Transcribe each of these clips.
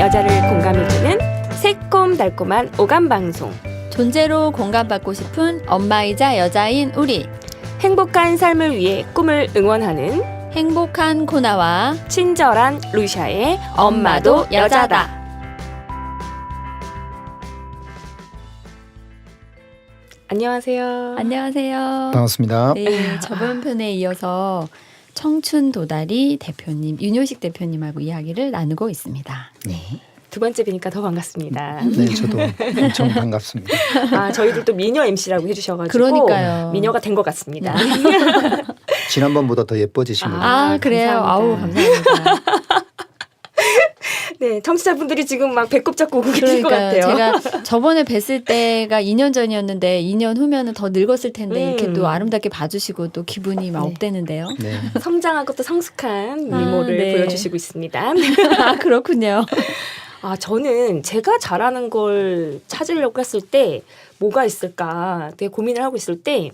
여자를 공감해주는 새콤달콤한 오감방송. 존재로 공감받고 싶은 엄마이자 여자인 우리. 행복한 삶을 위해 꿈을 응원하는 행복한 코나와 친절한 루샤의 엄마도 여자다. 안녕하세요. 안녕하세요. 반갑습니다. 네, 저번 편에 이어서 청춘 도다리 대표님, 윤효식 대표님하고 이야기를 나누고 있습니다. 네. 두 번째 뵈니까 더 반갑습니다. 네, 저도 엄청 반갑습니다. 아, 저희들 또 미녀 MC라고 해주셔가지고 그러니까요. 미녀가 된 것 같습니다. 지난번보다 더 예뻐지신 것 같아요. 아, 그래요? 감사합니다. 아우, 감사합니다. 네, 청취자분들이 지금 막 배꼽 잡고 오고 계신 것 그러니까 같아요. 제가 저번에 뵀을 때가 2년 전이었는데 2년 후면은 더 늙었을 텐데 이렇게 또 아름답게 봐주시고 또 기분이 막 네. 업되는데요. 네. 성장하고 또 성숙한 미모를 네. 보여주시고 있습니다. 아, 그렇군요. 아, 저는 제가 잘하는 걸 찾으려고 했을 때 뭐가 있을까 되게 고민을 하고 있을 때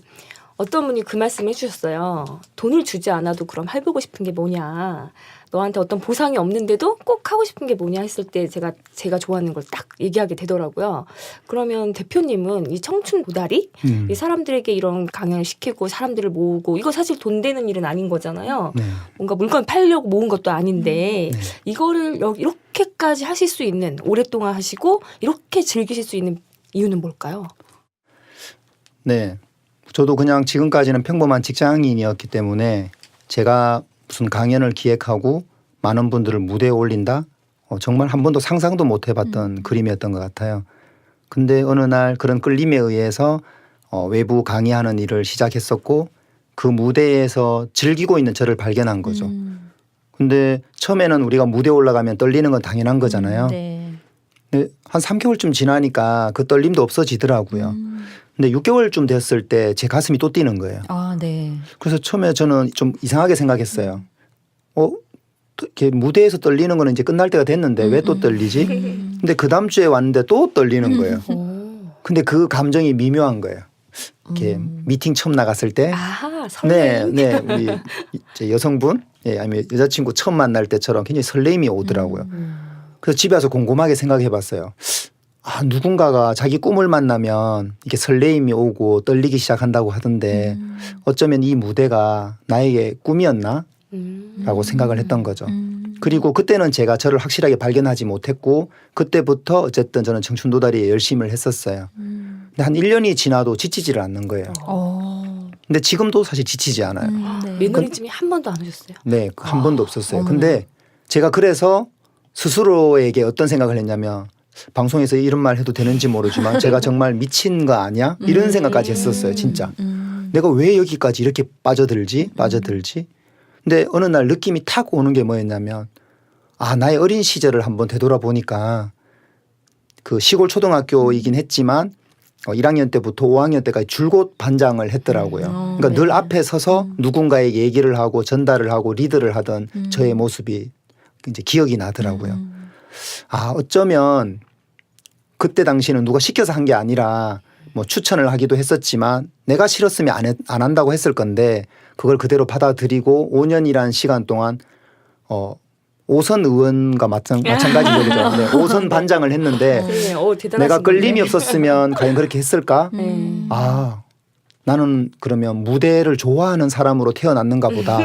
어떤 분이 그 말씀을 해주셨어요. 돈을 주지 않아도 그럼 해보고 싶은 게 뭐냐. 너한테 어떤 보상이 없는데도 꼭 하고 싶은 게 뭐냐 했을 때 제가 좋아하는 걸 딱 얘기하게 되더라고요. 그러면 대표님은 이 청춘 도다리? 이 사람들에게 이런 강연을 시키고 사람들을 모으고 이거 사실 돈 되는 일은 아닌 거잖아요. 네. 뭔가 물건 팔려고 모은 것도 아닌데 네. 이거를 이렇게까지 하실 수 있는 오랫동안 하시고 이렇게 즐기실 수 있는 이유는 뭘까요? 네. 저도 그냥 지금까지는 평범한 직장인이었기 때문에 제가 무슨 강연을 기획하고 많은 분들을 무대에 올린다? 정말 한 번도 상상도 못 해봤던 그림이었던 것 같아요. 근데 어느 날 그런 끌림에 의해서 외부 강의하는 일을 시작했었고 그 무대에서 즐기고 있는 저를 발견한 거죠. 근데 처음에는 우리가 무대에 올라가면 떨리는 건 당연한 거잖아요. 네. 근데 한 3개월쯤 지나니까 그 떨림도 없어지더라고요. 근데 6개월쯤 됐을 때 제 가슴이 또 뛰는 거예요. 아, 네. 그래서 처음에 저는 좀 이상하게 생각했어요. 이렇게 무대에서 떨리는 거는 이제 끝날 때가 됐는데 왜 또 떨리지? 근데 그 다음 주에 왔는데 또 떨리는 거예요. 근데 그 감정이 미묘한 거예요. 이렇게 미팅 처음 나갔을 때 아하, 설레임. 네, 우리 이제 여성분 아니면 여자친구 처음 만날 때처럼 굉장히 설레임이 오더라고요. 그래서 집에 와서 곰곰하게 생각해 봤어요. 아, 누군가가 자기 꿈을 만나면 이렇게 설레임이 오고 떨리기 시작한다고 하던데 어쩌면 이 무대가 나에게 꿈이었나? 라고 생각을 했던 거죠. 그리고 그때는 제가 저를 확실하게 발견하지 못했고 그때부터 어쨌든 저는 청춘도다리에 열심을 했었어요. 근데 한 1년이 지나도 지치지를 않는 거예요. 근데 지금도 사실 지치지 않아요. 네. 매너리즘이 한 번도 안 오셨어요? 네, 한 번도 없었어요. 어머. 근데 제가 그래서 스스로에게 어떤 생각을 했냐면 방송에서 이런 말 해도 되는지 모르지만 제가 정말 미친 거 아니야? 이런 생각까지 했었어요. 진짜. 내가 왜 여기까지 이렇게 빠져들지? 근데 어느 날 느낌이 탁 오는 게 뭐였냐면 아, 나의 어린 시절을 한번 되돌아보니까 그 시골 초등학교이긴 했지만 1학년 때부터 5학년 때까지 줄곧 반장을 했더라고요. 그러니까 네. 늘 앞에 서서 누군가에게 얘기를 하고 전달을 하고 리드를 하던 저의 모습이 이제 기억이 나더라고요. 아, 어쩌면 그때 당시에는 누가 시켜서 한 게 아니라 뭐 추천을 하기도 했었지만 내가 싫었으면 안 한다고 했을 건데 그걸 그대로 받아들이고 5년이라는 시간 동안 오선 의원과 마찬가지 거죠. 네, 오선 반장을 했는데 네, 대단하신 내가 끌림이 분이네. 없었으면 과연 그렇게 했을까? 아, 나는 그러면 무대를 좋아하는 사람으로 태어났는가 보다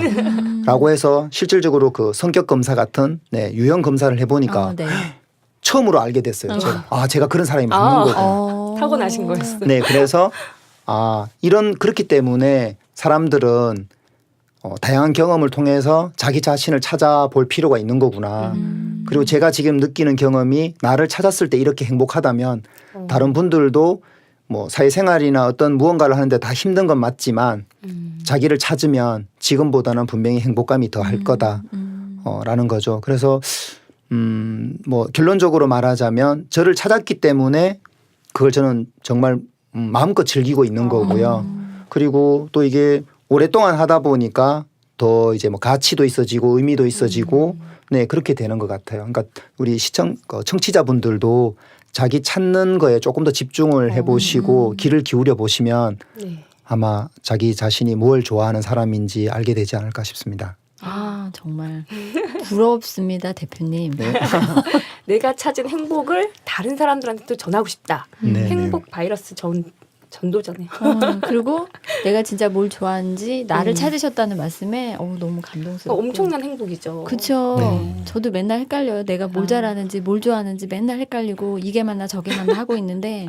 라고 해서 실질적으로 그 성격 검사 같은 유형 검사를 해보니까 네. 처음으로 알게 됐어요. 제가 그런 사람이 맞는 거구나. 타고나신 거였어요. 네, 그래서 그렇기 때문에 사람들은 다양한 경험을 통해서 자기 자신을 찾아볼 필요가 있는 거구나. 그리고 제가 지금 느끼는 경험이 나를 찾았을 때 이렇게 행복하다면 다른 분들도 뭐 사회생활이나 어떤 무언가를 하는데 다 힘든 건 맞지만 자기를 찾으면 지금보다는 분명히 행복감이 더 할 거다. 라는 거죠. 그래서 뭐 결론적으로 말하자면 저를 찾았기 때문에 그걸 저는 정말 마음껏 즐기고 있는 거고요. 그리고 또 이게 오랫동안 하다 보니까 더 이제 뭐 가치도 있어지고 의미도 있어지고 네, 그렇게 되는 것 같아요. 그러니까 우리 청취자분들도 자기 찾는 거에 조금 더 집중을 해보시고 귀를 기울여 보시면 네. 아마 자기 자신이 뭘 좋아하는 사람인지 알게 되지 않을까 싶습니다. 아, 정말 부럽습니다, 대표님. 네. 내가 찾은 행복을 다른 사람들한테 또 전하고 싶다. 네, 행복 바이러스 전도자네요. 그리고 내가 진짜 뭘 좋아하는지 나를 찾으셨다는 말씀에 너무 감동스럽고 엄청난 행복이죠. 그렇죠. 네. 저도 맨날 헷갈려요. 내가 뭘 잘하는지 뭘 좋아하는지 맨날 헷갈리고 이게 맞나 저게 맞나 하고 있는데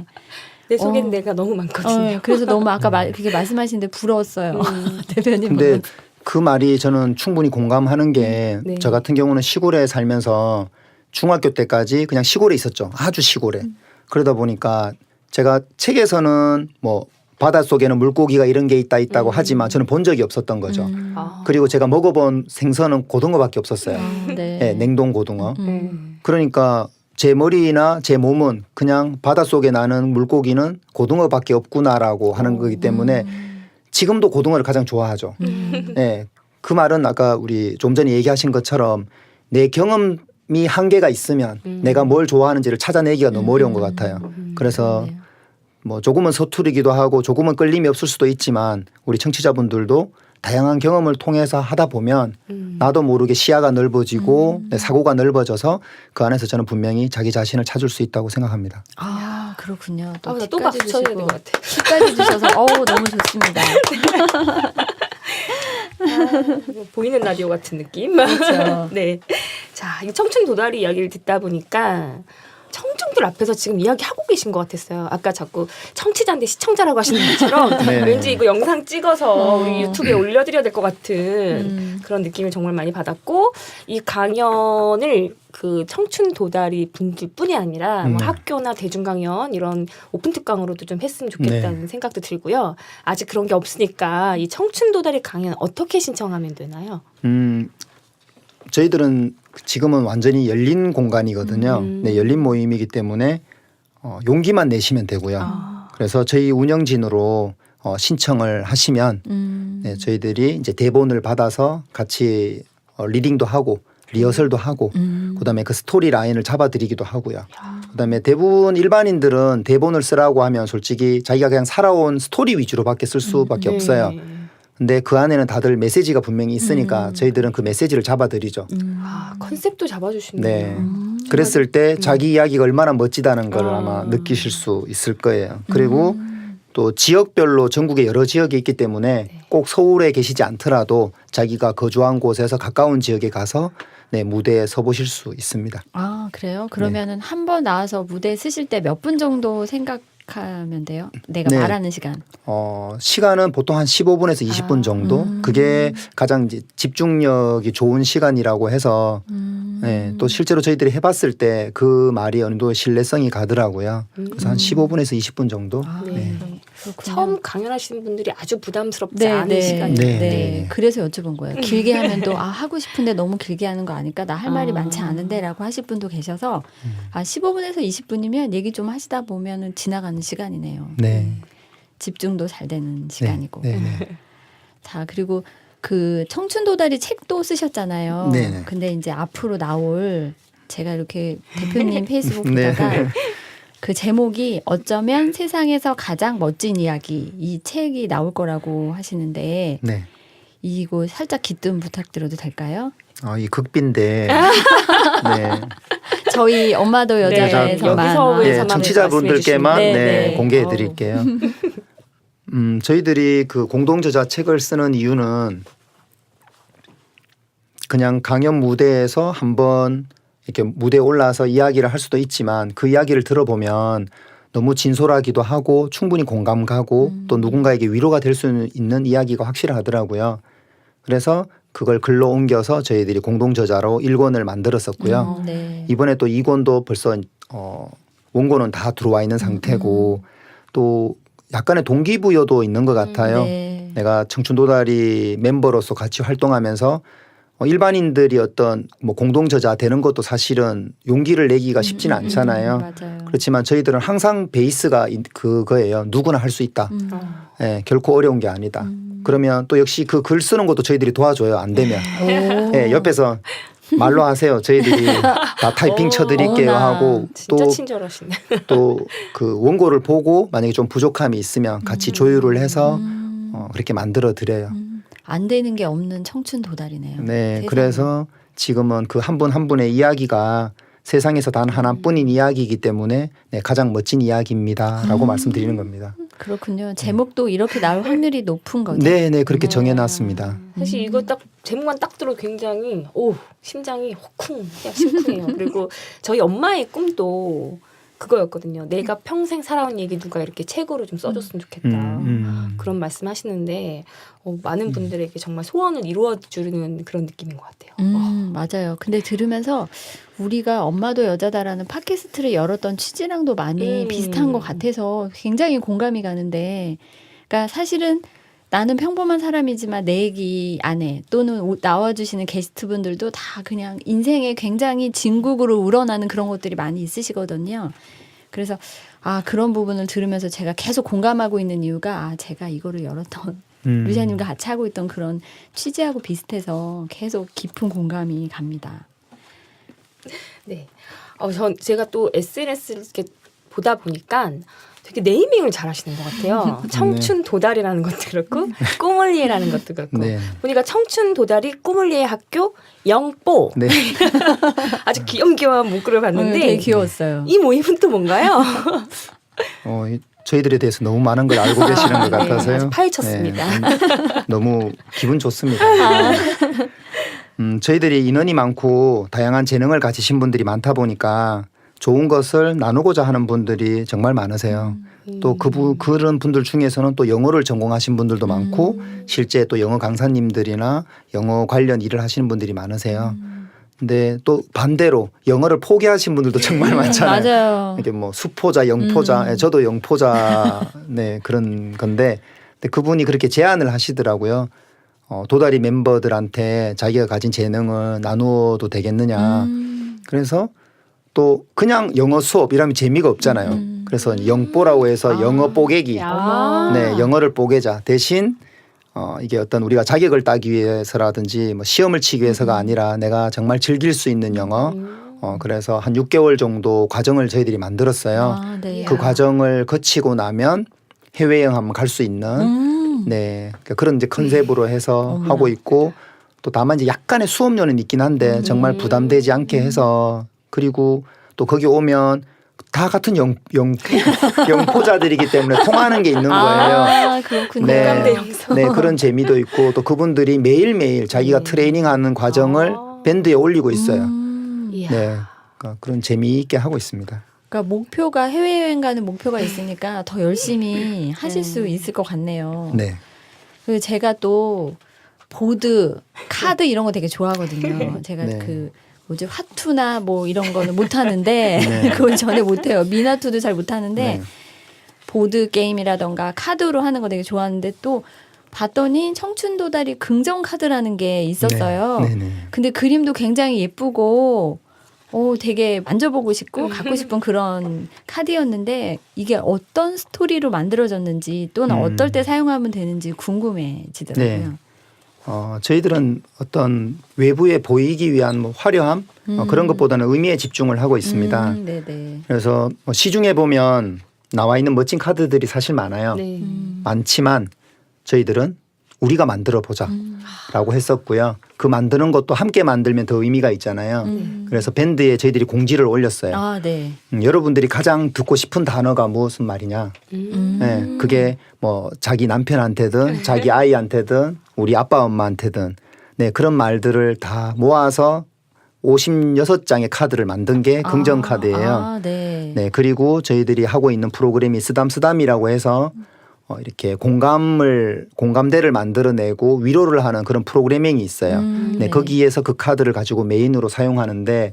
내 속엔 내가 너무 많거든요. 그래서 너무 아까 그렇게 말씀하시는데 부러웠어요. 대표님. 근데 보면. 그 말이 저는 충분히 공감하는 게 네. 저 같은 경우는 시골에 살면서 중학교 때까지 그냥 시골에 있었죠. 아주 시골에. 그러다 보니까 제가 책에서는 뭐 바닷속에는 물고기가 이런 게 있다고 하지만 저는 본 적이 없었던 거죠. 아. 그리고 제가 먹어본 생선은 고등어밖에 없었어요. 네. 네, 냉동 고등어. 음. 그러니까 제 머리나 제 몸은 그냥 바닷속에 나는 물고기는 고등어밖에 없구나라고 하는 거기 때문에 지금도 고등어를 가장 좋아하죠. 네, 그 말은 아까 우리 좀 전에 얘기하신 것처럼 내 경험이 한계가 있으면 내가 뭘 좋아하는지를 찾아내기가 너무 어려운 것 같아요. 그래서 그러네요. 뭐 조금은 서투르기도 하고 조금은 끌림이 없을 수도 있지만 우리 청취자분들도 다양한 경험을 통해서 하다 보면 나도 모르게 시야가 넓어지고 내 사고가 넓어져서 그 안에서 저는 분명히 자기 자신을 찾을 수 있다고 생각합니다. 아, 그렇군요. 또 팁까지 박수 쳐야 될 주시고, 것 같아. 팁까지 주셔서 너무 좋습니다. 보이는 라디오 같은 느낌. 그렇죠. 네. 자, 이 청춘 도다리 이야기를 듣다 보니까 청중들 앞에서 지금 이야기하고 계신 것 같았어요. 아까 자꾸 청취자인데 시청자라고 하시는 것처럼 네. 왠지 이거 영상 찍어서 우리 유튜브에 올려드려야 될 것 같은 그런 느낌을 정말 많이 받았고 이 강연을 그 청춘 도다리 분들뿐이 아니라 뭐 네. 학교나 대중 강연 이런 오픈 특강으로도 좀 했으면 좋겠다는 생각도 들고요. 아직 그런 게 없으니까 이 청춘 도다리 강연 어떻게 신청하면 되나요? 저희들은 지금은 완전히 열린 공간이거든요. 네, 열린 모임이기 때문에 용기만 내시면 되고요. 그래서 저희 운영진으로 신청을 하시면 네, 저희들이 이제 대본을 받아서 같이 리딩도 하고 리허설도 하고 그다음에 그 스토리 라인을 잡아드리기도 하고요. 그다음에 대부분 일반인들은 대본을 쓰라고 하면 솔직히 자기가 그냥 살아온 스토리 위주로밖에 쓸 수밖에 없어요. 근데 그 안에는 다들 메시지가 분명히 있으니까 저희들은 그 메시지를 잡아드리죠. 아, 컨셉도 잡아주시네요. 네. 그랬을 때 자기 이야기가 얼마나 멋지다는 걸 아마 느끼실 수 있을 거예요. 그리고 또 지역별로 전국에 여러 지역이 있기 때문에 꼭 서울에 계시지 않더라도 자기가 거주한 곳에서 가까운 지역에 가서 네, 무대에 서보실 수 있습니다. 아, 그래요? 그러면은 한 번 나와서 무대 쓰실 때 몇 분 정도 생각하면 돼요? 내가 네. 말하는 시간. 시간은 보통 한 15분에서 20분 정도. 그게 가장 이제 집중력이 좋은 시간이라고 해서 네, 또 실제로 저희들이 해봤을 때 그 말이 어느 정도 신뢰성이 가더라고요. 그래서 한 15분에서 20분 정도. 네. 그렇군요. 처음 강연하시는 분들이 아주 부담스럽지 네, 않은 네. 시간이에요. 네. 네. 그래서 여쭤본 거예요. 길게 하면 또 하고 싶은데 너무 길게 하는 거 아니까 나 할 말이 많지 않은데라고 하실 분도 계셔서 15분에서 20분이면 얘기 좀 하시다 보면은 지나가는 시간이네요. 네. 집중도 잘 되는 시간이고. 네. 네. 자, 그리고 그 청춘 도다리 책도 쓰셨잖아요. 네네. 근데 이제 앞으로 나올 제가 이렇게 대표님 페이스북 네. 보다가 그 제목이 어쩌면 세상에서 가장 멋진 이야기 이 책이 나올 거라고 하시는데 네. 이거 살짝 기뜸 부탁드려도 될까요? 이 극빈데 네. 저희 엄마도 여자에서만 여기서 예, 청취자분들께만 네, 네, 네. 공개해 드릴게요. 저희들이 그 공동저자 책을 쓰는 이유는 그냥 강연 무대에서 한번 이렇게 무대에 올라와서 이야기를 할 수도 있지만 그 이야기를 들어보면 너무 진솔하기도 하고 충분히 공감 가고 또 누군가에게 위로가 될 수 있는 이야기가 확실하더라고요. 그래서 그걸 글로 옮겨서 저희들이 공동저자로 1권을 만들었었고요. 네. 이번에 또 2권도 벌써 원고는 다 들어와 있는 상태고 또 약간의 동기부여도 있는 것 같아요. 네. 내가 청춘도다리 멤버로서 같이 활동하면서 일반인들이 어떤 뭐 공동저자 되는 것도 사실은 용기를 내기가 쉽지는 않잖아요. 맞아요. 그렇지만 저희들은 항상 베이스가 그거예요. 누구나 할 수 있다. 예, 결코 어려운 게 아니다. 그러면 또 역시 그 글 쓰는 것도 저희들이 도와줘요. 안 되면. 예, 옆에서 말로 하세요. 저희들이 다 타이핑 쳐드릴게요 어머나. 하고 진짜 친절하시네. 또 그 원고를 보고 만약에 좀 부족함이 있으면 같이 조율을 해서 그렇게 만들어 드려요. 안 되는 게 없는 청춘 도달이네요. 네, 세상에. 그래서 지금은 그 한 분 한 분의 이야기가 세상에서 단 하나뿐인 이야기이기 때문에 네, 가장 멋진 이야기입니다라고 말씀드리는 겁니다. 그렇군요. 제목도 이렇게 나올 확률이 높은 거죠. 네, 네, 그렇게 정해놨습니다. 사실 이거 딱 제목만 딱 들어 굉장히 오 심장이 허쿵 그냥 심쿵해요. 그리고 저희 엄마의 꿈도 그거였거든요. 내가 평생 살아온 얘기 누가 이렇게 책으로 좀 써줬으면 좋겠다. 그런 말씀하시는데 많은 분들에게 정말 소원을 이루어주는 그런 느낌인 것 같아요. 맞아요. 근데 들으면서 우리가 엄마도 여자다라는 팟캐스트를 열었던 취지랑도 많이 비슷한 것 같아서 굉장히 공감이 가는데, 그러니까 사실은 나는 평범한 사람이지만 내 얘기 안에 또는 나와주시는 게스트분들도 다 그냥 인생에 굉장히 진국으로 우러나는 그런 것들이 많이 있으시거든요. 그래서 그런 부분을 들으면서 제가 계속 공감하고 있는 이유가 제가 이거를 열었던 루시아님과 같이 하고 있던 그런 취지하고 비슷해서 계속 깊은 공감이 갑니다. 네. 제가 또 SNS를 이렇게 보다 보니까 되게 네이밍을 잘 하시는 것 같아요. 청춘 도달이라는 것도 그렇고 꼬물리에라는 것도 그렇고 네. 보니까 청춘 도달이 꼬물리에 학교 영뽀 네. 아주 귀염귀염한 문구를 봤는데 되게 귀여웠어요. 이 모임은 또 뭔가요? 저희들에 대해서 너무 많은 걸 알고 계시는 것 같아서요. 아주 파헤쳤습니다. 너무 기분 좋습니다. 저희들이 인원이 많고 다양한 재능을 가지신 분들이 많다 보니까 좋은 것을 나누고자 하는 분들이 정말 많으세요. 또 그런 분들 중에서는 또 영어를 전공하신 분들도 많고 실제 또 영어 강사님들이나 영어 관련 일을 하시는 분들이 많으세요. 근데 또 반대로 영어를 포기하신 분들도 정말 많잖아요. 맞아요. 이게 뭐 수포자, 영포자, 저도 영포자 네 그런 건데 근데 그분이 그렇게 제안을 하시더라고요. 도다리 멤버들한테 자기가 가진 재능을 나누어도 되겠느냐. 그래서 또 그냥 영어 수업 이러면 재미가 없잖아요. 그래서 영뽀라고 해서 영어 뽀개기. 네, 영어를 뽀개자. 대신 이게 어떤 우리가 자격을 따기 위해서라든지 뭐 시험을 치기 위해서가 아니라 내가 정말 즐길 수 있는 영어. 그래서 한 6개월 정도 과정을 저희들이 만들었어요. 네. 그 과정을 거치고 나면 해외여행 한번 갈 수 있는 네 그러니까 그런 이제 컨셉으로 해서 하고 있고 또 다만 이제 약간의 수업료는 있긴 한데 정말 부담되지 않게 해서 그리고 또 거기 오면 다 같은 영포자들이기 때문에 통하는 게 있는 거예요. 그렇군요. 네, 네 그런 재미도 있고 또 그분들이 매일매일 자기가 트레이닝하는 과정을 밴드에 올리고 있어요. 네, 그러니까 그런 재미있게 하고 있습니다. 그러니까 목표가 해외여행 가는 목표가 있으니까 더 열심히 하실 수 있을 것 같네요. 네. 그리고 제가 또 보드, 카드 이런 거 되게 좋아하거든요. 제가 네. 그 뭐지 화투나 뭐 이런 거는 못 하는데 네. 그건 전혀 못 해요. 미나투도 잘 못 하는데 네. 보드 게임이라던가 카드로 하는 거 되게 좋아하는데 또 봤더니 청춘 도다리 긍정 카드라는 게 있었어요. 네. 네. 근데 그림도 굉장히 예쁘고 되게 만져보고 싶고 갖고 싶은 그런 카드였는데 이게 어떤 스토리로 만들어졌는지 또는 어떨 때 사용하면 되는지 궁금해지더라고요. 네. 저희들은 어떤 외부에 보이기 위한 뭐 화려함 그런 것보다는 의미에 집중을 하고 있습니다. 네네. 그래서 뭐 시중에 보면 나와 있는 멋진 카드들이 사실 많아요. 네. 많지만 저희들은 우리가 만들어 보자라고 했었고요. 그 만드는 것도 함께 만들면 더 의미가 있잖아요. 그래서 밴드에 저희들이 공지를 올렸어요. 네. 여러분들이 가장 듣고 싶은 단어가 무슨 말이냐. 네, 그게 뭐 자기 남편한테든 자기 아이한테든 우리 아빠 엄마한테든 네, 그런 말들을 다 모아서 56장의 카드를 만든 게 긍정 카드예요. 네. 네, 그리고 저희들이 하고 있는 프로그램이 쓰담쓰담이라고 해서 이렇게 공감대를 만들어내고 위로를 하는 그런 프로그래밍이 있어요. 네, 거기에서 그 카드를 가지고 메인으로 사용하는데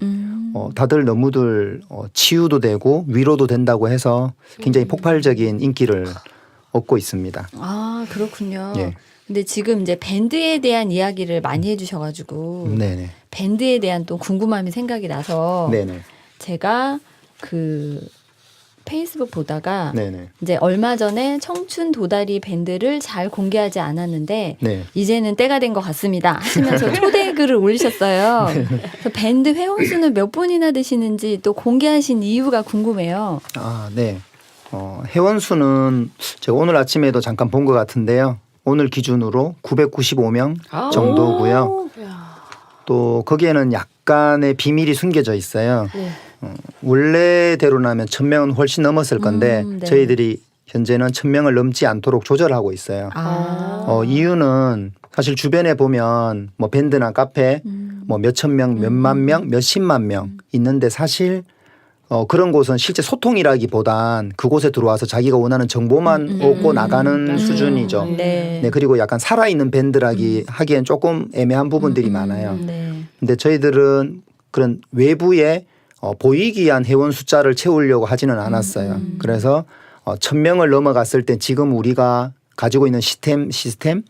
다들 너무들 치유도 되고 위로도 된다고 해서 굉장히 폭발적인 인기를 얻고 있습니다. 그렇군요. 예. 근데 지금 이제 밴드에 대한 이야기를 많이 해주셔가지고 네네. 밴드에 대한 또 궁금함이 생각이 나서 네네. 제가 그 페이스북 보다가 네네. 이제 얼마 전에 청춘 도다리 밴드를 잘 공개하지 않았는데 네. 이제는 때가 된 것 같습니다 하시면서 초대 글을 올리셨어요. 그래서 밴드 회원 수는 몇 분이나 되시는지 또 공개하신 이유가 궁금해요. 네. 회원 수는 제가 오늘 아침에도 잠깐 본 것 같은데요. 오늘 기준으로 995명 아. 정도고요. 이야. 또 거기에는 약간의 비밀이 숨겨져 있어요. 네. 원래대로라면 1000명은 훨씬 넘었을 건데 네. 저희들이 현재는 1000명을 넘지 않도록 조절하고 있어요. 이유는 사실 주변에 보면 뭐 밴드나 카페 뭐 몇천 명, 몇만 명, 몇십만 명 있는데 사실 그런 곳은 실제 소통이라기보단 그곳에 들어와서 자기가 원하는 정보만 얻고 나가는 맞아요. 수준이죠. 네. 네, 그리고 약간 살아있는 밴드라기 하기엔 조금 애매한 부분들이 많아요. 네. 근데 저희들은 그런 외부에 보이기 위한 회원 숫자를 채우려고 하지는 않았어요. 그래서 1000명을 넘어갔을 때 지금 우리가 가지고 있는 시스템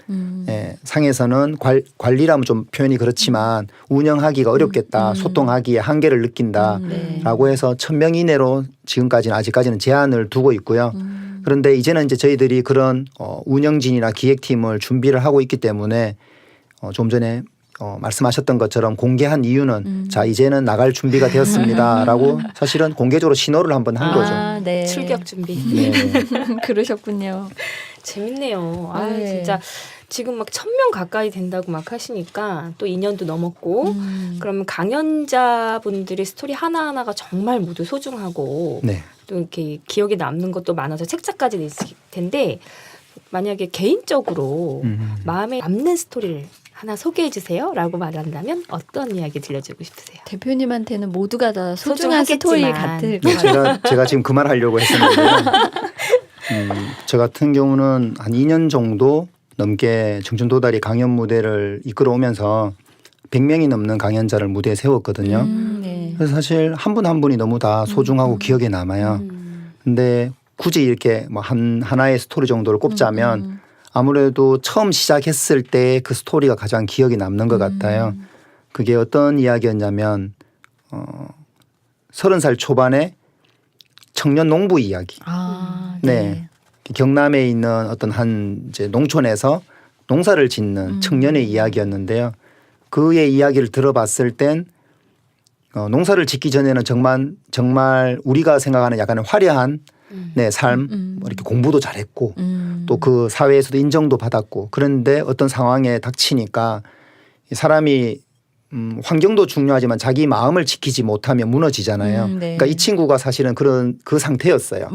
예, 상에서는 관리라면 좀 표현이 그렇지만 운영하기가 어렵겠다. 소통하기에 한계를 느낀다라고 해서 1000명 이내로 지금까지는 아직까지는 제한을 두고 있고요. 그런데 이제는 이제 저희들이 그런 운영진이나 기획팀을 준비를 하고 있기 때문에 좀 전에 말씀하셨던 것처럼 공개한 이유는 자 이제는 나갈 준비가 되었습니다라고 사실은 공개적으로 신호를 한번 한 거죠. 네. 출격 준비. 네. 그러셨군요. 재밌네요. 아 네. 진짜 지금 막 1000명 가까이 된다고 막 하시니까 또 2년도 넘었고 그러면 강연자분들의 스토리 하나하나가 정말 모두 소중하고 네. 또 이렇게 기억에 남는 것도 많아서 책자까지 냈을 텐데 만약에 개인적으로 마음에 남는 스토리를 하나 소개해 주세요 라고 말한다면 어떤 이야기 들려주고 싶으세요? 대표님한테는 모두가 다 소중한 소중하겠지만. 스토리 같을 네, 거예요. 제가 지금 그 말 하려고 했었는데요. 저 같은 경우는 한 2년 정도 넘게 청춘도다리 강연 무대를 이끌어오면서 100명이 넘는 강연자를 무대에 세웠거든요. 네. 그래서 사실 한 분 한 분이 너무 다 소중하고 기억에 남아요. 근데 굳이 이렇게 뭐 하나의 스토리 정도를 꼽자면 아무래도 처음 시작했을 때 그 스토리가 가장 기억에 남는 것 같아요. 그게 어떤 이야기였냐면 30살 초반에 청년 농부 이야기. 네. 경남에 있는 어떤 한 이제 농촌에서 농사를 짓는 청년의 이야기였는데요. 그의 이야기를 들어봤을 땐 농사를 짓기 전에는 정말 우리가 생각하는 약간의 화려한 네, 삶, 뭐 이렇게 공부도 잘했고 또 그 사회에서도 인정도 받았고 그런데 어떤 상황에 닥치니까 이 사람이 환경도 중요하지만 자기 마음을 지키지 못하면 무너지잖아요. 네. 그러니까 이 친구가 사실은 그런 그 상태였어요.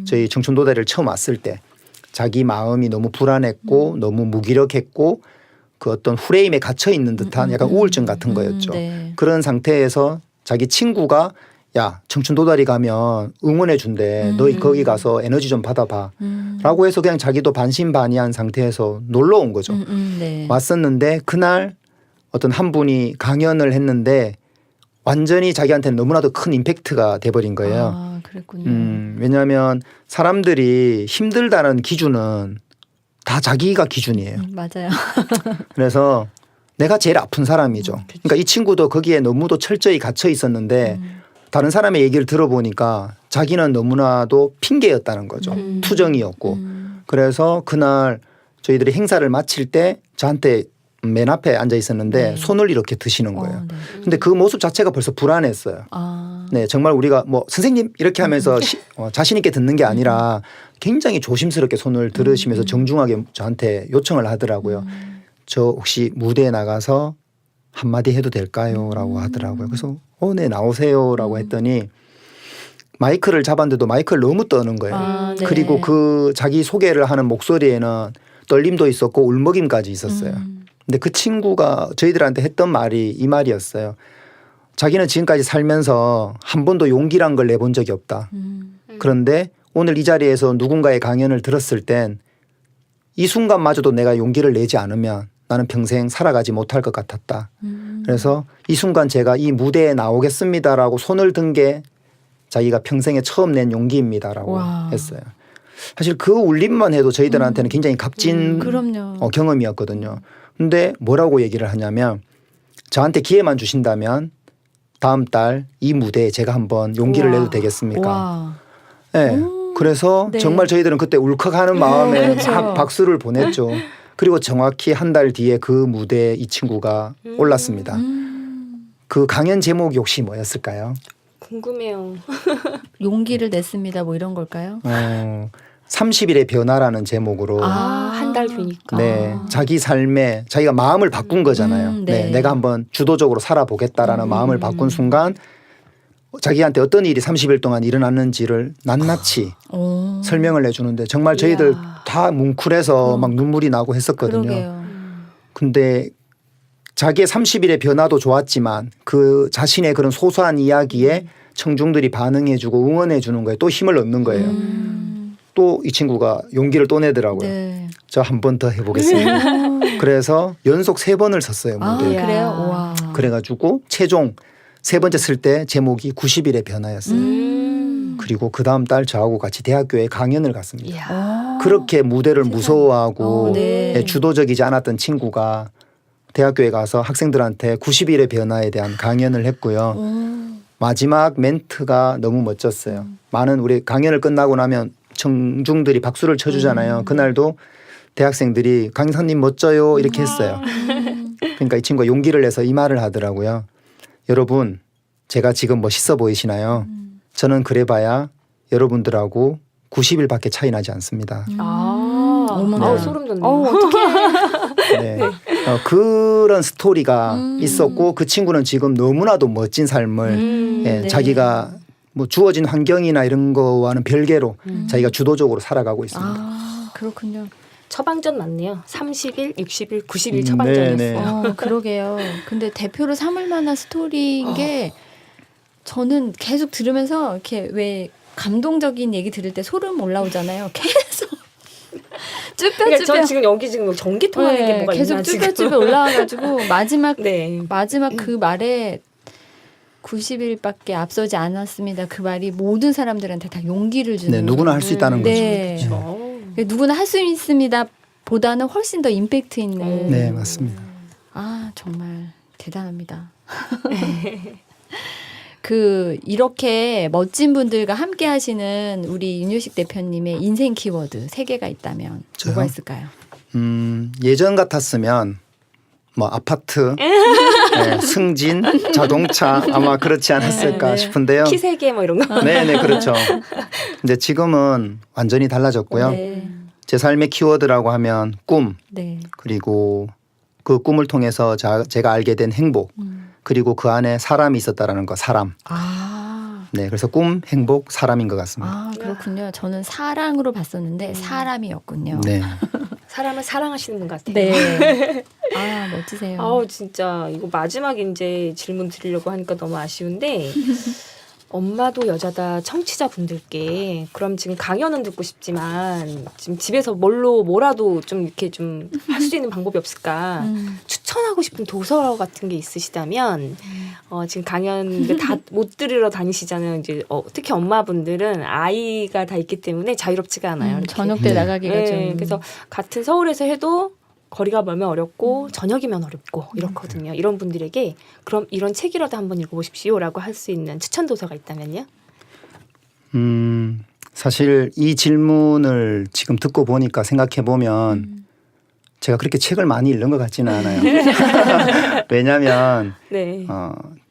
저희 청춘도다리를 처음 왔을 때 자기 마음이 너무 불안했고 너무 무기력했고 그 어떤 프레임에 갇혀 있는 듯한 약간 우울증 같은 거였죠. 네. 그런 상태에서 자기 친구가 야 청춘도다리 가면 응원해 준대. 너 거기 가서 에너지 좀 받아봐. 라고 해서 그냥 자기도 반신반의한 상태에서 놀러 온 거죠. 네. 왔었는데 그날 어떤 한 분이 강연을 했는데 완전히 자기한테는 너무나도 큰 임팩트가 돼버린 거예요. 아, 그랬군요. 왜냐하면 사람들이 힘들다는 기준은 다 자기가 기준이에요. 맞아요. 그래서 내가 제일 아픈 사람이죠. 그러니까 이 친구도 거기에 너무도 철저히 갇혀 있었는데 다른 사람의 얘기를 들어보니까 자기는 너무나도 핑계였다는 거죠. 투정이었고. 그래서 그날 저희들이 행사를 마칠 때 저한테 맨 앞에 앉아 있었는데 손을 이렇게 드시는 거예요. 네. 근데 그 모습 자체가 벌써 불안했어요. 네, 정말 우리가 뭐 선생님 이렇게 하면서 자신 있게 듣는 게 아니라 굉장히 조심스럽게 손을 들으시면서 정중하게 저한테 요청을 하더라고요. 저 혹시 무대에 나가서 한마디 해도 될까요? 라고 하더라고요. 그래서 네, 나오세요. 라고 했더니 마이크를 잡았는데도 마이크를 너무 떠는 거예요. 네. 그리고 그 자기 소개를 하는 목소리에는 떨림도 있었고 울먹임까지 있었어요. 근데 그 친구가 저희들한테 했던 말이 이 말이었어요. 자기는 지금까지 살면서 한 번도 용기란 걸 내본 적이 없다. 그런데 오늘 이 자리에서 누군가의 강연을 들었을 땐 이 순간마저도 내가 용기를 내지 않으면 나는 평생 살아가지 못할 것 같았다. 그래서 이 순간 제가 이 무대에 나오겠습니다라고 손을 든 게 자기가 평생에 처음 낸 용기입니다라고 했어요. 사실 그 울림만 해도 저희들한테는 굉장히 값진 그럼요. 경험이었거든요. 근데 뭐라고 얘기를 하냐면 저한테 기회만 주신다면 다음 달 이 무대에 제가 한번 용기를 내도 되겠습니까? 네. 그래서 네. 정말 저희들은 그때 울컥하는 마음에 그렇죠. 막 박수를 보냈죠. 그리고 정확히 한 달 뒤에 그 무대에 이 친구가 올랐습니다. 그 강연 제목이 혹시 뭐였을까요? 궁금해요. 용기를 냈습니다. 뭐 이런 걸까요? 30일의 변화라는 제목으로 한 달 뒤니까. 네, 자기 삶에 자기가 마음을 바꾼 거잖아요. 네. 네, 내가 한번 주도적으로 살아보겠다라는 마음을 바꾼 순간 자기한테 어떤 일이 30일 동안 일어났는지를 낱낱이 오. 설명을 해주는데 정말 저희들 이야. 다 뭉클해서 막 눈물이 나고 했었거든요. 그러게요. 근데 자기의 30일의 변화도 좋았지만 그 자신의 그런 소소한 이야기에 청중들이 반응해주고 응원해주는 거에 또 힘을 얻는 거예요. 또 이 친구가 용기를 또 내더라고요. 네. 저 한 번 더 해보겠습니다. 그래서 연속 3번을 섰어요. 아, 무대에. 이야. 그래요? 와. 그래가지고 최종 3번째 쓸 때 제목이 90일의 변화였어요. 그리고 그 다음 달 저하고 같이 대학교에 강연을 갔습니다. 이야. 그렇게 무대를 무서워하고 네. 예, 주도적이지 않았던 친구가 대학교에 가서 학생들한테 90일의 변화에 대한 강연을 했고요. 마지막 멘트가 너무 멋졌어요. 많은 우리 강연을 끝나고 나면 청중들이 박수를 쳐주잖아요. 그날도 대학생들이 강사님 멋져요 이렇게 했어요. 그러니까 이 친구가 용기를 내서 이 말을 하더라고요. 여러분 제가 지금 멋있어 보이시나요? 저는 그래봐야 여러분들하고 90일밖에 차이 나지 않습니다. 어머나. 아우, 소름 돋네요. 어떡해. 네. 그런 스토리가 있었고 그 친구는 지금 너무나도 멋진 삶을 예, 네. 자기가 뭐 주어진 환경이나 이런 거와는 별개로 자기가 주도적으로 살아가고 있습니다. 아, 그렇군요. 처방전 맞네요. 30일, 60일, 90일 네, 처방전이었어요. 네. 그러게요. 근데 대표로 삼을 만한 스토리인 게 저는 계속 들으면서 이렇게 왜 감동적인 얘기 들을 때 소름 올라오잖아요. 계속 그러니까 쭈뼛쭈뼛 전 지금 여기 지금 전기 통하는 게 뭐가 계속 있나 지금. 쭈뼛쭈뼛 올라와가지고 마지막 네. 그 말에 90일밖에 앞서지 않았습니다. 그 말이 모든 사람들한테 다 용기를 주는. 네, 누구나 할 수 있다는 네. 거죠. 어. 누구나 할 수 있습니다. 보다는 훨씬 더 임팩트 있는. 네, 맞습니다. 아, 정말 대단합니다. 이렇게 멋진 분들과 함께 하시는 우리 윤효식 대표님의 인생 키워드 3개가 있다면 저요? 뭐가 있을까요? 예전 같았으면 뭐 아파트, 네, 승진, 자동차 아마 그렇지 않았을까 네. 싶은데요. 키 3개 뭐 이런 거. 네, 그렇죠. 근데 지금은 완전히 달라졌고요. 네. 제 삶의 키워드라고 하면 꿈, 네. 그리고 그 꿈을 통해서 제가 알게 된 행복, 그리고 그 안에 사람이 있었다라는 거, 사람. 아. 네, 그래서 꿈, 행복, 사람인 것 같습니다. 아, 그렇군요. 저는 사랑으로 봤었는데 사람이었군요. 네. 사람을 사랑하시는 분 같아요. 네. 아, 멋지세요. 아우 진짜 이거 마지막에 이제 질문 드리려고 하니까 너무 아쉬운데 엄마도 여자다 청취자분들께 그럼 지금 강연은 듣고 싶지만 지금 집에서 뭐라도 좀 이렇게 좀 할 수 있는 방법이 없을까 추천하고 싶은 도서 같은 게 있으시다면 지금 강연 다 못 들으러 다니시잖아요. 이제 특히 엄마분들은 아이가 다 있기 때문에 자유롭지가 않아요. 이렇게. 저녁 때 네. 나가기가 네, 좀. 그래서 같은 서울에서 해도 거리가 멀면 어렵고 저녁이면 어렵고 이렇거든요. 이런 분들에게 그럼 이런 책이라도 한번 읽어보십시오라고 할 수 있는 추천 도서가 있다면요? 사실 이 질문을 지금 듣고 보니까 생각해 보면 제가 그렇게 책을 많이 읽는 것 같지는 않아요. 왜냐하면 네.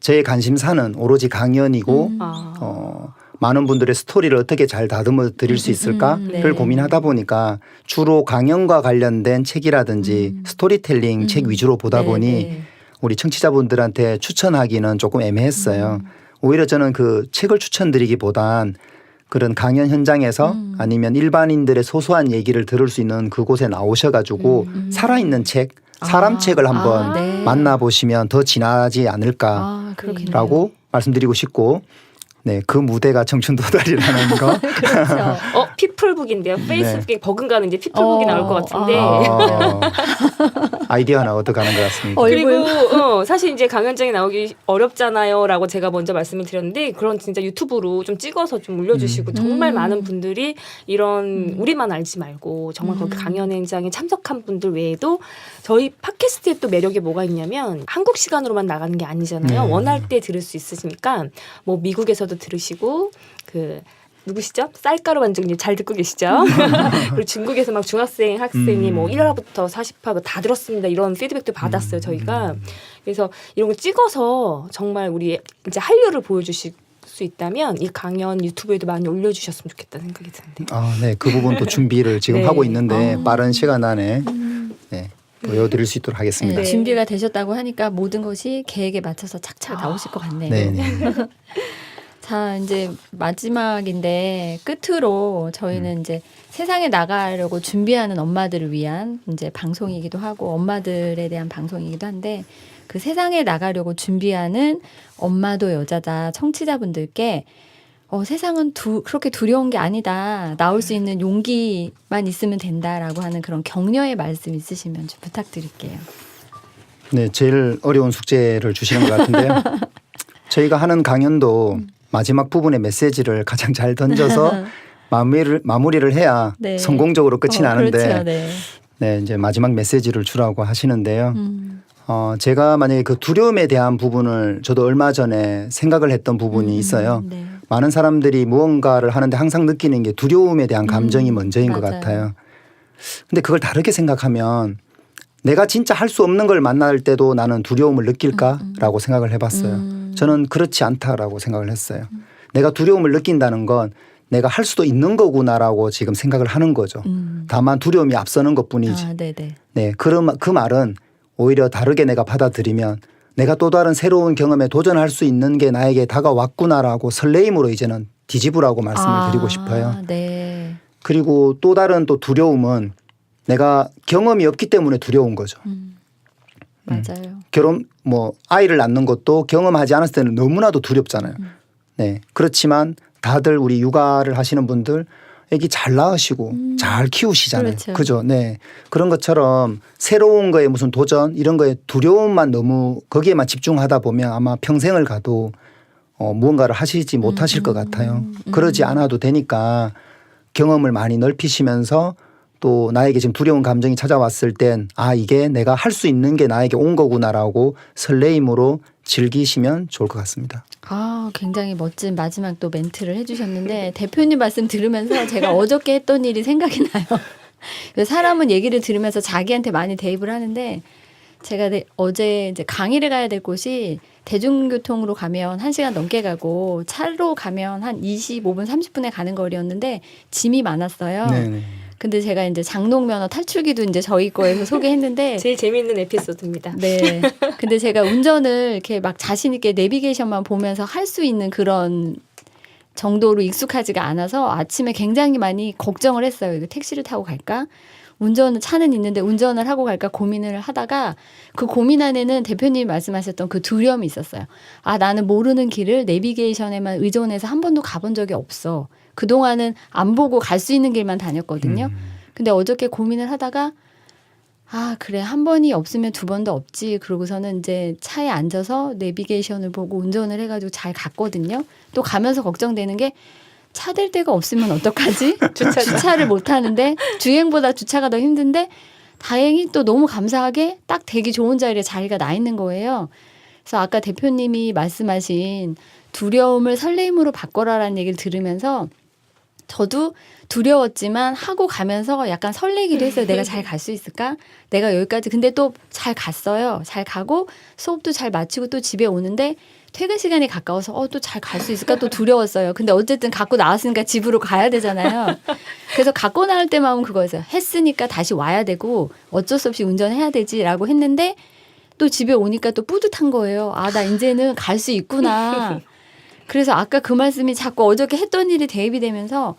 제 관심사는 오로지 강연이고 아. 많은 분들의 스토리를 어떻게 잘 다듬어 드릴 수 있을까를 네. 고민하다 보니까 주로 강연과 관련된 책이라든지 스토리텔링 책 위주로 보다 네, 보니 네. 우리 청취자분들한테 추천하기는 조금 애매했어요. 오히려 저는 그 책을 추천드리기보단 그런 강연 현장에서 아니면 일반인들의 소소한 얘기를 들을 수 있는 그곳에 나오셔가지고 살아있는 책, 사람 책을 한번 네. 만나보시면 더 진하지 않을까라고 아, 그렇겠네요. 말씀드리고 싶고 네, 그 무대가 청춘도달이라는 거. 그렇죠. 피플북인데요. 페이스북에 버금가는 이제 피플북이 나올 것 같은데. 아이디어 하나 얻어가는 것 같습니다. 그리고 사실 이제 강연장에 나오기 어렵잖아요라고 제가 먼저 말씀을 드렸는데 그런 진짜 유튜브로 좀 찍어서 좀 올려주시고 정말 많은 분들이 이런 우리만 알지 말고 정말 거기 강연 현장에 참석한 분들 외에도 저희 팟캐스트의 또 매력이 뭐가 있냐면 한국 시간으로만 나가는 게 아니잖아요. 원할 때 들을 수 있으시니까 뭐 미국에서도 들으시고 누구시죠? 쌀가루 반죽님 잘 듣고 계시죠? 그리고 중국에서 막 중학생 학생이 뭐 1화부터 40화 다 들었습니다. 이런 피드백도 받았어요. 저희가. 그래서 이런 거 찍어서 정말 우리 이제 한류를 보여주시고 수 있다면 이 강연 유튜브에도 많이 올려주셨으면 좋겠다는 생각이 드는데. 아, 네, 그 부분도 준비를 지금 네. 하고 있는데 빠른 시간 안에 네, 보여드릴 수 있도록 하겠습니다. 네, 네. 준비가 되셨다고 하니까 모든 것이 계획에 맞춰서 착착 나오실 것 같네요. 네, 네. 자, 이제 마지막인데 끝으로 저희는 이제 세상에 나가려고 준비하는 엄마들을 위한 이제 방송이기도 하고 엄마들에 대한 방송이기도 한데 그 세상에 나가려고 준비하는 엄마도 여자다 청취자분들께 세상은 그렇게 두려운 게 아니다. 나올 수 있는 용기만 있으면 된다라고 하는 그런 격려의 말씀 있으시면 좀 부탁드릴게요. 네, 제일 어려운 숙제를 주시는 것 같은데요. 저희가 하는 강연도 마지막 부분의 메시지를 가장 잘 던져서 마무리를 해야 네. 성공적으로 끝이 나는데 그렇죠. 네. 네, 이제 마지막 메시지를 주라고 하시는데요. 제가 만약에 그 두려움에 대한 부분을 저도 얼마 전에 생각을 했던 부분이 있어요. 네. 많은 사람들이 무언가를 하는데 항상 느끼는 게 두려움에 대한 감정이 먼저인 것 맞아요. 같아요. 근데 그걸 다르게 생각하면 내가 진짜 할 수 없는 걸 만날 때도 나는 두려움을 느낄까라고 생각을 해봤어요. 저는 그렇지 않다라고 생각을 했어요. 내가 두려움을 느낀다는 건 내가 할 수도 있는 거구나라고 지금 생각을 하는 거죠. 다만 두려움이 앞서는 것뿐이지. 아, 네네. 네, 그 말은 오히려 다르게 내가 받아들이면 내가 또 다른 새로운 경험에 도전할 수 있는 게 나에게 다가왔구나라고 설레임으로 이제는 뒤집으라고 말씀을 드리고 싶어요. 네. 그리고 또 다른 또 두려움은 내가 경험이 없기 때문에 두려운 거죠. 맞아요. 결혼 아이를 낳는 것도 경험하지 않았을 때는 너무나도 두렵잖아요. 네. 그렇지만 다들 우리 육아를 하시는 분들 애기 잘 낳으시고 잘 키우시잖아요. 그렇죠. 그죠? 네. 그런 것처럼 새로운 거에 무슨 도전 이런 거에 두려움만 너무 거기에만 집중하다 보면 아마 평생을 가도 무언가를 하시지 못하실 것 같아요. 그러지 않아도 되니까 경험을 많이 넓히시면서 또 나에게 지금 두려운 감정이 찾아왔을 땐 이게 내가 할 수 있는 게 나에게 온 거구나라고 설레임으로 즐기시면 좋을 것 같습니다. 굉장히 멋진 마지막 또 멘트를 해주셨는데 대표님 말씀 들으면서 제가 어저께 했던 일이 생각이 나요. 사람은 얘기를 들으면서 자기한테 많이 대입을 하는데 제가 어제 이제 강의를 가야 될 곳이 대중교통으로 가면 1시간 넘게 가고 차로 가면 한 25분, 30분에 가는 거리였는데 짐이 많았어요. 네. 근데 제가 이제 장롱면허 탈출기도 이제 저희 거에서 소개했는데 제일 재미있는 에피소드입니다. 네. 근데 제가 운전을 이렇게 막 자신 있게 내비게이션만 보면서 할 수 있는 그런 정도로 익숙하지가 않아서 아침에 굉장히 많이 걱정을 했어요. 이거 택시를 타고 갈까? 차는 있는데 운전을 하고 갈까 고민을 하다가 그 고민 안에는 대표님이 말씀하셨던 그 두려움이 있었어요. 나는 모르는 길을 내비게이션에만 의존해서 한 번도 가본 적이 없어. 그동안은 안 보고 갈 수 있는 길만 다녔거든요. 근데 어저께 고민을 하다가 그래. 한 번이 없으면 두 번도 없지. 그러고서는 이제 차에 앉아서 내비게이션을 보고 운전을 해가지고 잘 갔거든요. 또 가면서 걱정되는 게 차 댈 데가 없으면 어떡하지? 주차를 못 하는데 주행보다 주차가 더 힘든데 다행히 또 너무 감사하게 딱 되기 좋은 자리에 자리가 나 있는 거예요. 그래서 아까 대표님이 말씀하신 두려움을 설레임으로 바꿔라라는 얘기를 들으면서 저도 두려웠지만 하고 가면서 약간 설레기도 했어요. 내가 잘 갈 수 있을까? 내가 여기까지. 근데 또 잘 갔어요. 잘 가고 수업도 잘 마치고 또 집에 오는데 퇴근 시간이 가까워서 또 잘 갈 수 있을까? 또 두려웠어요. 근데 어쨌든 갖고 나왔으니까 집으로 가야 되잖아요. 그래서 갖고 나올 때 마음은 그거였어요. 했으니까 다시 와야 되고 어쩔 수 없이 운전해야 되지라고 했는데 또 집에 오니까 또 뿌듯한 거예요. 나 이제는 갈 수 있구나. 그래서 아까 그 말씀이 자꾸 어저께 했던 일이 대입이 되면서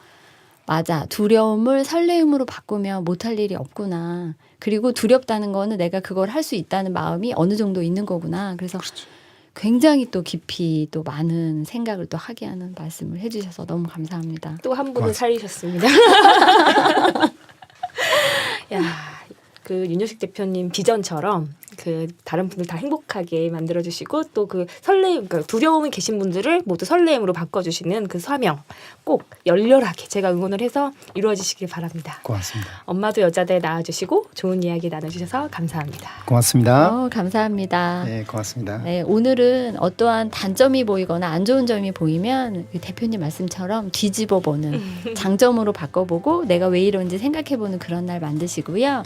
맞아. 두려움을 설레임으로 바꾸면 못할 일이 없구나. 그리고 두렵다는 거는 내가 그걸 할 수 있다는 마음이 어느 정도 있는 거구나. 그래서 굉장히 또 깊이 또 많은 생각을 또 하게 하는 말씀을 해주셔서 너무 감사합니다. 또 한 분을 살리셨습니다. 야, 그 윤여식 대표님 비전처럼 그 다른 분들 다 행복하게 만들어주시고 또 그 설레임, 그러니까 두려움이 계신 분들을 모두 설레임으로 바꿔주시는 그 사명 꼭 열렬하게 제가 응원을 해서 이루어지시길 바랍니다. 고맙습니다. 엄마도 여자들 낳아주시고 좋은 이야기 나눠주셔서 감사합니다. 고맙습니다. 감사합니다. 네, 고맙습니다. 네, 오늘은 어떠한 단점이 보이거나 안 좋은 점이 보이면 대표님 말씀처럼 뒤집어보는 장점으로 바꿔보고 내가 왜 이런지 생각해보는 그런 날 만드시고요.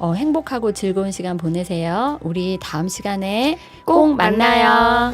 행복하고 즐거운 시간 보내세요. 우리 다음 시간에 꼭 만나요.